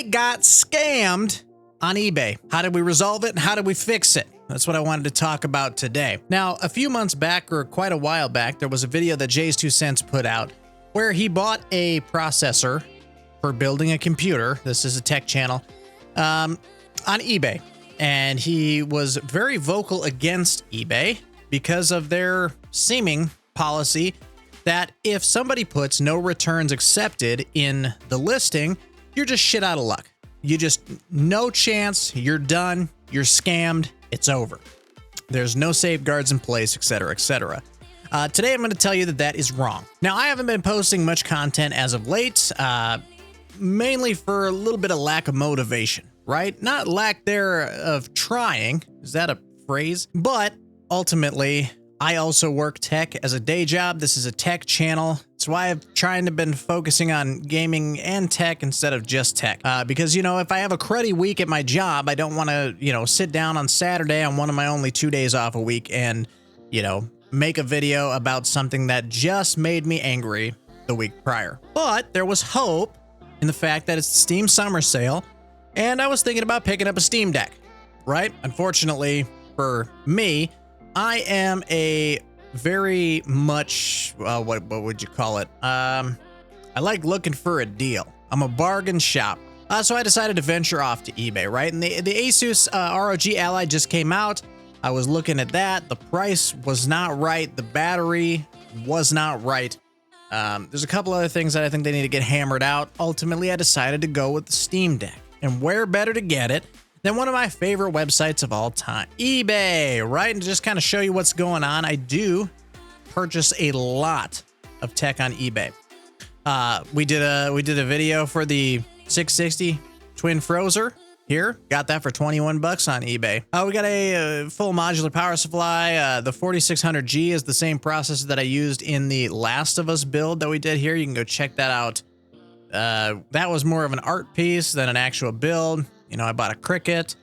I got scammed on eBay. How did we resolve it and how did we fix it? That's what I wanted to talk about today. Now, a few months back, or quite a while back, there was a video that Jay's 2 Cents put out where he bought a processor for building a computer. This is a tech channel on eBay. And he was very vocal against eBay because of their seeming policy that if somebody puts no returns accepted in the listing, you're just shit out of luck. You just, no chance, you're done, you're scammed, it's over. There's no safeguards in place, etc., etc. Today I'm going to tell you that that is wrong. Now, I haven't been posting much content as of late, mainly for a little bit of lack of motivation, right? Not lack there of trying, is that a phrase? But ultimately, I also work tech as a day job. This is a tech channel. That's why I've trying to been focusing on gaming and tech instead of just tech. Because, you know, if I have a cruddy week at my job, I don't want to, you know, sit down on Saturday on one of my only 2 days off a week and, you know, make a video about something that just made me angry the week prior. But there was hope in the fact that it's the Steam Summer Sale, and I was thinking about picking up a Steam Deck, right? Unfortunately for me, I am a very much, what would you call it? I like looking for a deal. I'm a bargain shop. So I decided to venture off to eBay, right? And the Asus ROG Ally just came out. I was looking at that. The price was not right. The battery was not right. There's a couple other things that I think they need to get hammered out. Ultimately, I decided to go with the Steam Deck. And where better to get it than one of my favorite websites of all time, eBay, right? And to just kind of show you what's going on, I do purchase a lot of tech on eBay. We did a video for the 660 Twin Frozer here. Got that for 21 bucks on eBay. We got a full modular power supply. The 4600G is the same processor that I used in the Last of Us build that we did here. You can go check that out. That was more of an art piece than an actual build. You know, I bought a Cricket,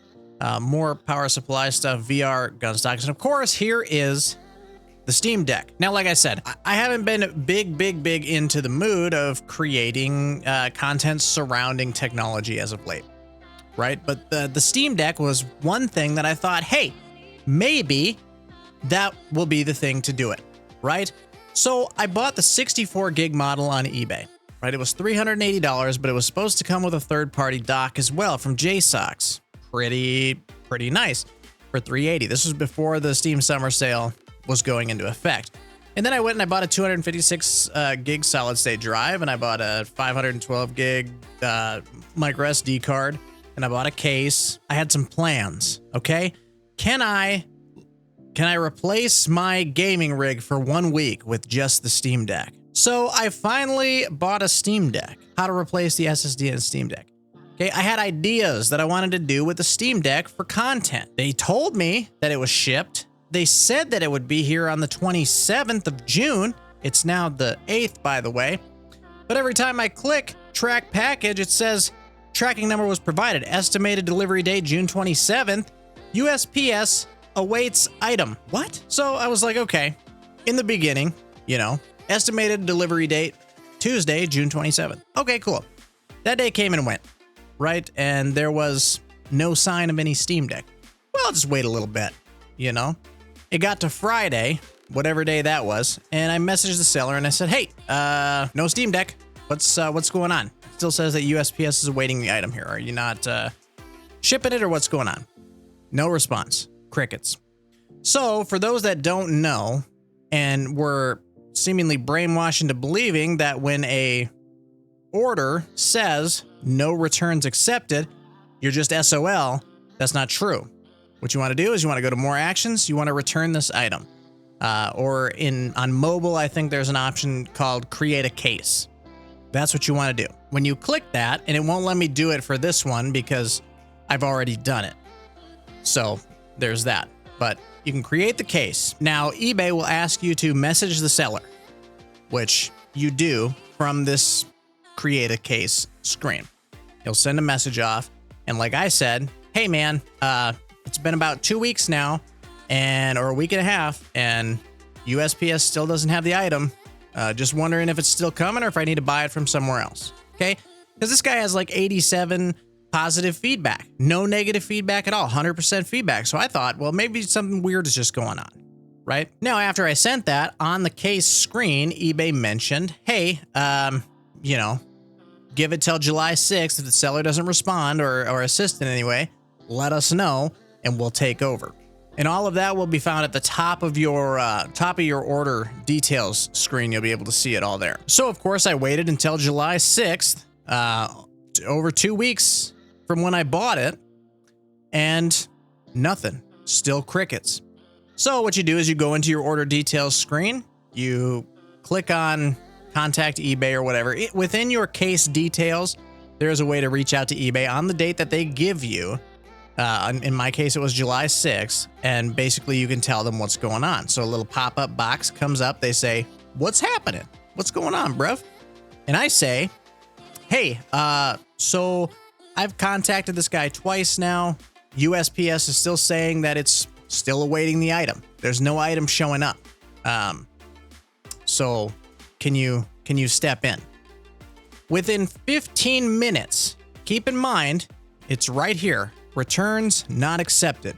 more power supply stuff, VR gun stocks. And of course, here is the Steam Deck. Now, like I said, I haven't been big into the mood of creating content surrounding technology as of late, right? But the Steam Deck was one thing that I thought, hey, maybe that will be the thing to do it, right? So I bought the 64 gig model on eBay. Right, it was $380, but it was supposed to come with a third-party dock as well from JSOX. Pretty nice for $380. This was before the Steam Summer Sale was going into effect. And then I went and I bought a 256 gig solid-state drive, and I bought a 512 gig micro SD card, and I bought a case. I had some plans. Okay, can I replace my gaming rig for 1 week with just the Steam Deck? So I finally bought a Steam Deck. How to replace the SSD in a Steam Deck. Okay, I had ideas that I wanted to do with the Steam Deck for content. They told me that it was shipped. They said that it would be here on the 27th of June. It's now the 8th, by the way. But every time I click track package, it says tracking number was provided. Estimated delivery date June 27th. USPS awaits item. What? So I was like, okay, in the beginning, you know, estimated delivery date, Tuesday, June 27th. Okay, cool. That day came and went, right? And there was no sign of any Steam Deck. Well, I'll just wait a little bit, you know? It got to Friday, whatever day that was, and I messaged the seller and I said, hey, no Steam Deck. What's going on? It still says that USPS is awaiting the item here. Are you not shipping it or what's going on? No response. Crickets. So for those that don't know and were seemingly brainwashed into believing that when a order says no returns accepted, you're just SOL. That's not true. What you want to do is you want to go to more actions. You want to return this item. Or on mobile, I think there's an option called create a case. That's what you want to do. When you click that, and it won't let me do it for this one because I've already done it. So there's that. But you can create the case. Now, eBay will ask you to message the seller, which you do from this create a case screen. You'll send a message off. And like I said, hey man, it's been about 2 weeks now or a week and a half, and USPS still doesn't have the item. Just wondering if it's still coming or if I need to buy it from somewhere else. Okay. Because this guy has like 87 positive feedback, no negative feedback at all, 100% feedback. So I thought, well, maybe something weird is just going on, right? Now, after I sent that, on the case screen, eBay mentioned, hey, you know, give it till July 6th. If the seller doesn't respond or assist in any way, let us know and we'll take over. And all of that will be found at the top of your order details screen. You'll be able to see it all there. So of course I waited until July 6th, over 2 weeks from when I bought it, and nothing, still crickets. So what you do is you go into your order details screen, you click on contact eBay or whatever. Within your case details, there's a way to reach out to eBay on the date that they give you. In my case, it was July 6th, and basically you can tell them what's going on. So a little pop-up box comes up. They say, what's happening? What's going on, bruv? And I say, hey, so I've contacted this guy twice now. USPS is still saying that it's still awaiting the item. There's no item showing up. So can you step in? Within 15 minutes, keep in mind, it's right here. Returns not accepted.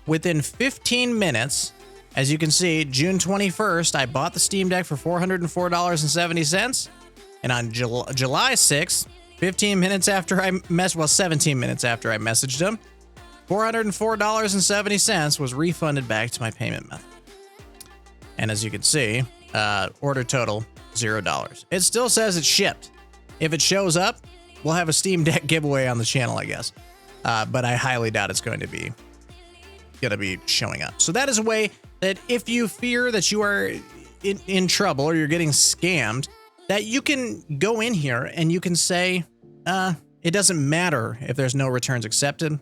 Within 15 minutes, as you can see, June 21st, I bought the Steam Deck for $404.70. And on July 6th, 17 minutes after I messaged him, $404.70 was refunded back to my payment method. And as you can see, order total, $0. It still says it's shipped. If it shows up, we'll have a Steam Deck giveaway on the channel, I guess. But I highly doubt it's going to be showing up. So that is a way that if you fear that you are in trouble or you're getting scammed, that you can go in here and you can say, it doesn't matter if there's no returns accepted.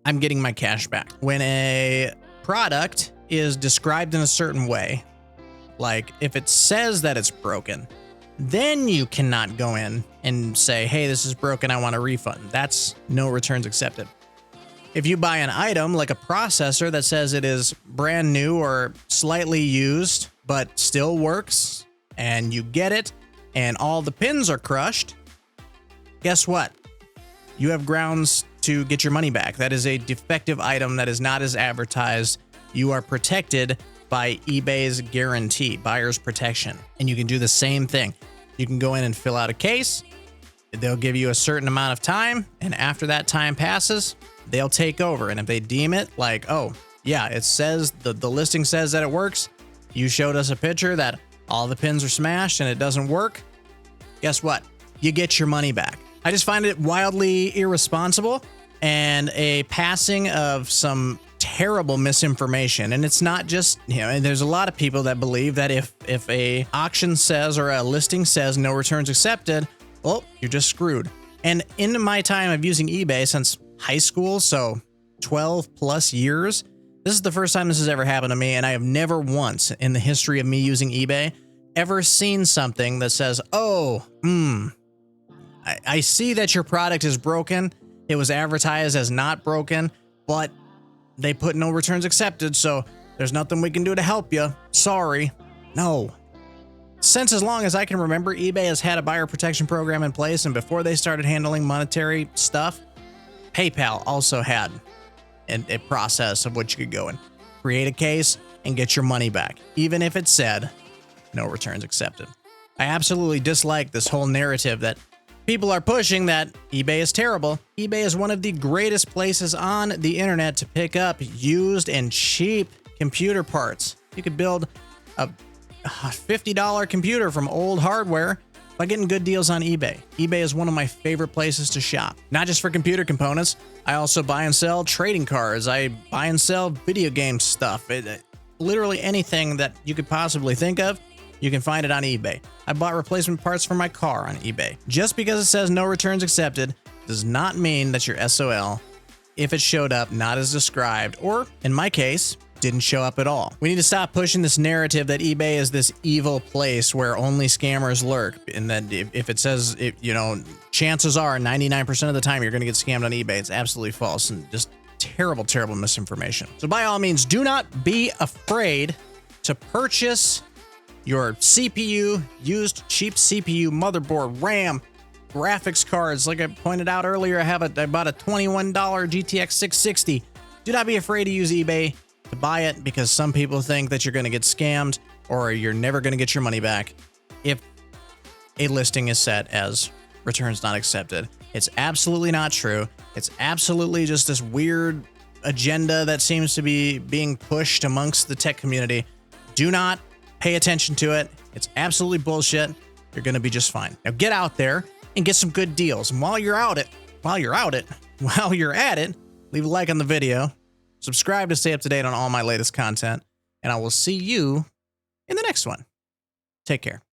I'm getting my cash back. When a product is described in a certain way, like if it says that it's broken, then you cannot go in and say, hey, this is broken, I want a refund. That's no returns accepted. If you buy an item like a processor that says it is brand new or slightly used, but still works, and you get it, and all the pins are crushed, guess what? You have grounds to get your money back. That is a defective item that is not as advertised. You are protected by eBay's guarantee, buyer's protection. And you can do the same thing. You can go in and fill out a case. They'll give you a certain amount of time, and after that time passes, they'll take over. And if they deem it like, oh, yeah, it says, the listing says that it works, you showed us a picture that all the pins are smashed and it doesn't work, guess what? You get your money back. I just find it wildly irresponsible and a passing of some terrible misinformation. And it's not just, and there's a lot of people that believe that if a auction says or a listing says no returns accepted, well, you're just screwed. And in my time of using eBay since high school, so 12 plus years, this is the first time this has ever happened to me, and I have never once in the history of me using eBay ever seen something that says, oh, I see that your product is broken. It was advertised as not broken, but they put no returns accepted, so there's nothing we can do to help you. Sorry. No. Since as long as I can remember, eBay has had a buyer protection program in place, and before they started handling monetary stuff, PayPal also had a process of which you could go and create a case and get your money back, even if it said no returns accepted. I absolutely dislike this whole narrative that people are pushing that eBay is terrible. eBay is one of the greatest places on the internet to pick up used and cheap computer parts. You could build a $50 computer from old hardware by getting good deals on eBay. eBay is one of my favorite places to shop. Not just for computer components, I also buy and sell trading cards. I buy and sell video game stuff. Literally anything that you could possibly think of, you can find it on eBay. I bought replacement parts for my car on eBay. Just because it says no returns accepted does not mean that your SOL, if it showed up not as described, or in my case, didn't show up at all. We need to stop pushing this narrative that eBay is this evil place where only scammers lurk, and that if it says, chances are 99% of the time you're going to get scammed on eBay. It's absolutely false and just terrible, terrible misinformation. So by all means, do not be afraid to purchase your CPU, used cheap CPU, motherboard, RAM, graphics cards. Like I pointed out earlier, I bought a $21 GTX 660. Do not be afraid to use eBay to buy it, because some people think that you're going to get scammed or you're never going to get your money back if a listing is set as returns not accepted. It's absolutely not true. It's absolutely just this weird agenda that seems to be being pushed amongst the tech community. Do not pay attention to it. It's absolutely bullshit. You're going to be just fine. Now get out there and get some good deals. And while you're at it, leave a like on the video, subscribe to stay up to date on all my latest content, and I will see you in the next one. Take care.